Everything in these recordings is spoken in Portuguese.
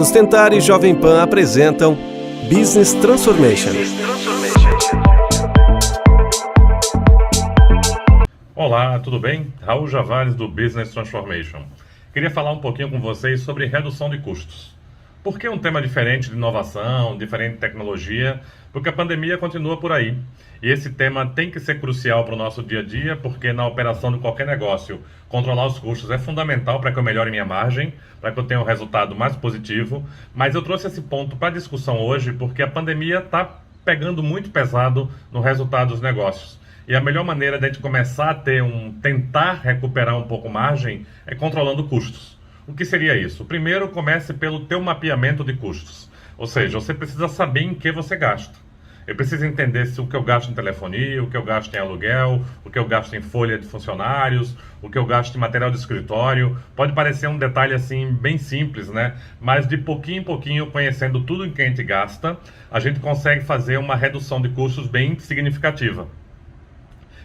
Sustentar e Jovem Pan apresentam Business Transformation. Olá, tudo bem? Raul Javales do Business Transformation. Queria falar um pouquinho com vocês sobre redução de custos. Por que um tema diferente de inovação, diferente de tecnologia? Porque a pandemia continua por aí. E esse tema tem que ser crucial para o nosso dia a dia, porque na operação de qualquer negócio, controlar os custos é fundamental para que eu melhore minha margem, para que eu tenha um resultado mais positivo. Mas eu trouxe esse ponto para discussão hoje, porque a pandemia está pegando muito pesado no resultado dos negócios. E a melhor maneira de a gente começar a tentar recuperar um pouco margem é controlando custos. O que seria isso? Primeiro, comece pelo teu mapeamento de custos. Ou seja, você precisa saber em que você gasta. Eu preciso entender se o que eu gasto em telefonia, o que eu gasto em aluguel, o que eu gasto em folha de funcionários, o que eu gasto em material de escritório. Pode parecer um detalhe assim bem simples, né? Mas de pouquinho em pouquinho, conhecendo tudo em que a gente gasta, a gente consegue fazer uma redução de custos bem significativa.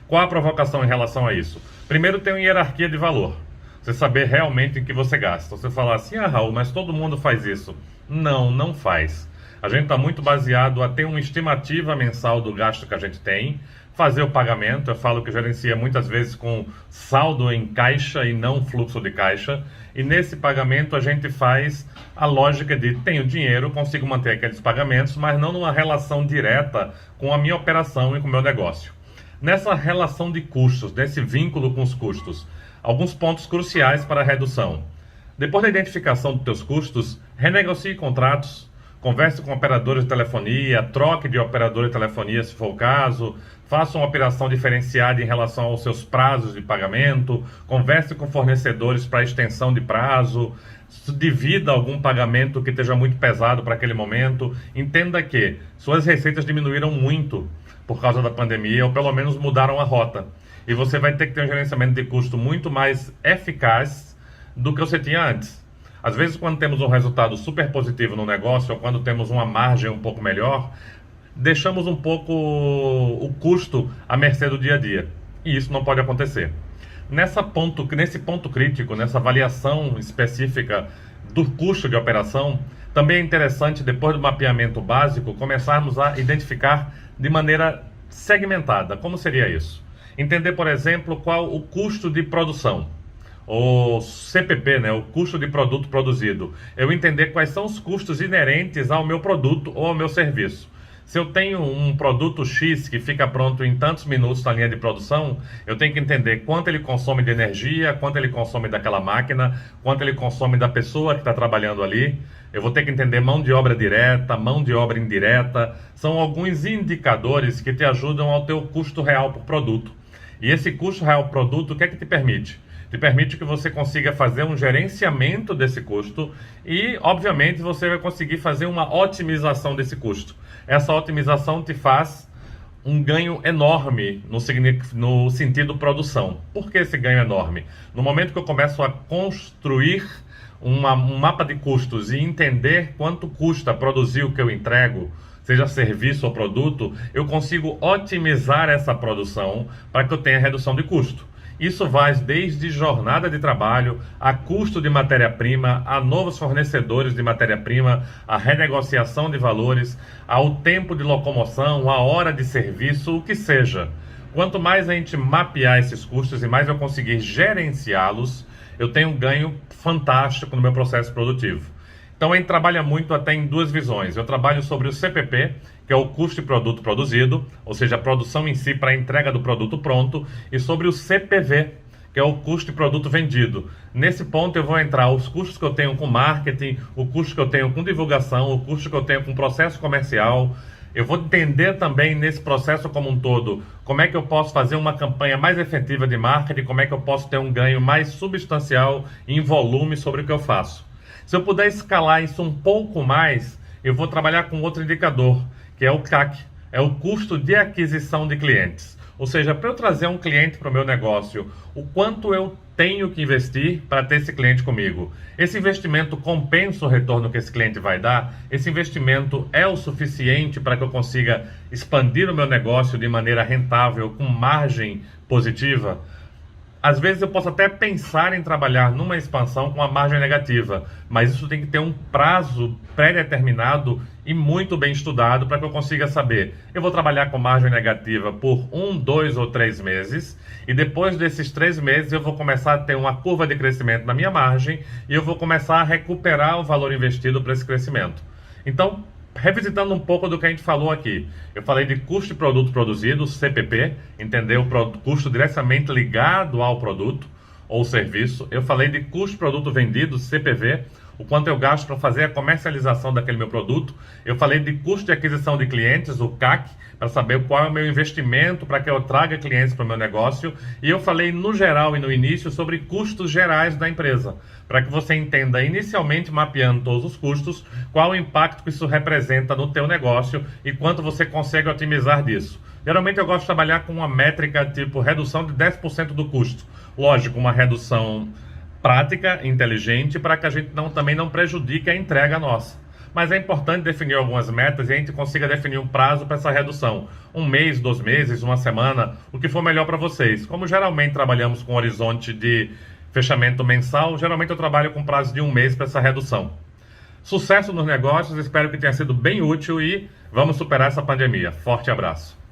Qual a provocação em relação a isso? Primeiro, tem uma hierarquia de valor. Você saber realmente em que você gasta. Você falar assim, Raul, mas todo mundo faz isso. Não, não faz. A gente está muito baseado a ter uma estimativa mensal do gasto que a gente tem, fazer o pagamento. Eu falo que gerencia muitas vezes com saldo em caixa e não fluxo de caixa. E nesse pagamento a gente faz a lógica de tenho dinheiro, consigo manter aqueles pagamentos, mas não numa relação direta com a minha operação e com o meu negócio. Nessa relação de custos, nesse vínculo com os custos, alguns pontos cruciais para a redução. Depois da identificação dos teus custos, renegocie contratos, converse com operadores de telefonia, troque de operador de telefonia se for o caso, faça uma operação diferenciada em relação aos seus prazos de pagamento, converse com fornecedores para extensão de prazo, divida algum pagamento que esteja muito pesado para aquele momento. Entenda que suas receitas diminuíram muito por causa da pandemia, ou pelo menos mudaram a rota. E você vai ter que ter um gerenciamento de custo muito mais eficaz do que você tinha antes. Às vezes, quando temos um resultado super positivo no negócio, ou quando temos uma margem um pouco melhor, deixamos um pouco o custo à mercê do dia a dia. E isso não pode acontecer. Nesse ponto crítico, nessa avaliação específica do custo de operação, também é interessante, depois do mapeamento básico, começarmos a identificar de maneira segmentada. Como seria isso? Entender, por exemplo, qual o custo de produção, o CPP, né, o custo de produto produzido. Eu entender quais são os custos inerentes ao meu produto ou ao meu serviço. Se eu tenho um produto X que fica pronto em tantos minutos na linha de produção, eu tenho que entender quanto ele consome de energia, quanto ele consome daquela máquina, quanto ele consome da pessoa que está trabalhando ali. Eu vou ter que entender mão de obra direta, mão de obra indireta. São alguns indicadores que te ajudam ao teu custo real por produto. E esse custo real por produto, o que é que te permite? Te permite que você consiga fazer um gerenciamento desse custo e, obviamente, você vai conseguir fazer uma otimização desse custo. Essa otimização te faz um ganho enorme no sentido produção. Por que esse ganho enorme? No momento que eu começo a construir um mapa de custos e entender quanto custa produzir o que eu entrego, seja serviço ou produto, eu consigo otimizar essa produção para que eu tenha redução de custo. Isso vai desde jornada de trabalho, a custo de matéria-prima, a novos fornecedores de matéria-prima, a renegociação de valores, ao tempo de locomoção, a hora de serviço, o que seja. Quanto mais a gente mapear esses custos e mais eu conseguir gerenciá-los, eu tenho um ganho fantástico no meu processo produtivo. Então a gente trabalha muito até em duas visões. Eu trabalho sobre o CPP, que é o custo de produto produzido, ou seja, a produção em si para a entrega do produto pronto, e sobre o CPV, que é o custo de produto vendido. Nesse ponto eu vou entrar os custos que eu tenho com marketing, o custo que eu tenho com divulgação, o custo que eu tenho com processo comercial. Eu vou entender também nesse processo como um todo como é que eu posso fazer uma campanha mais efetiva de marketing, como é que eu posso ter um ganho mais substancial em volume sobre o que eu faço. Se eu puder escalar isso um pouco mais, eu vou trabalhar com outro indicador, que é o CAC, é o custo de aquisição de clientes. Ou seja, para eu trazer um cliente para o meu negócio, o quanto eu tenho que investir para ter esse cliente comigo? Esse investimento compensa o retorno que esse cliente vai dar? Esse investimento é o suficiente para que eu consiga expandir o meu negócio de maneira rentável, com margem positiva? Às vezes eu posso até pensar em trabalhar numa expansão com a margem negativa, mas isso tem que ter um prazo pré-determinado e muito bem estudado para que eu consiga saber. Eu vou trabalhar com margem negativa por 1, 2 ou 3 meses e depois desses 3 meses eu vou começar a ter uma curva de crescimento na minha margem e eu vou começar a recuperar o valor investido para esse crescimento. Então, revisitando um pouco do que a gente falou aqui, eu falei de custo de produto produzido, CPP, entender o custo diretamente ligado ao produto ou serviço. Eu falei de custo de produto vendido, CPV, o quanto eu gasto para fazer a comercialização daquele meu produto. Eu falei de custo de aquisição de clientes, o CAC, para saber qual é o meu investimento para que eu traga clientes para o meu negócio. E eu falei no geral e no início sobre custos gerais da empresa, para que você entenda inicialmente, mapeando todos os custos, qual o impacto que isso representa no teu negócio e quanto você consegue otimizar disso. Geralmente eu gosto de trabalhar com uma métrica tipo redução de 10% do custo. Lógico, uma redução prática, inteligente, para que a gente também não prejudique a entrega nossa. Mas é importante definir algumas metas e a gente consiga definir um prazo para essa redução. 1 mês, 2 meses, 1 semana, o que for melhor para vocês. Como geralmente trabalhamos com horizonte de fechamento mensal, geralmente eu trabalho com prazo de 1 mês para essa redução. Sucesso nos negócios, espero que tenha sido bem útil e vamos superar essa pandemia. Forte abraço.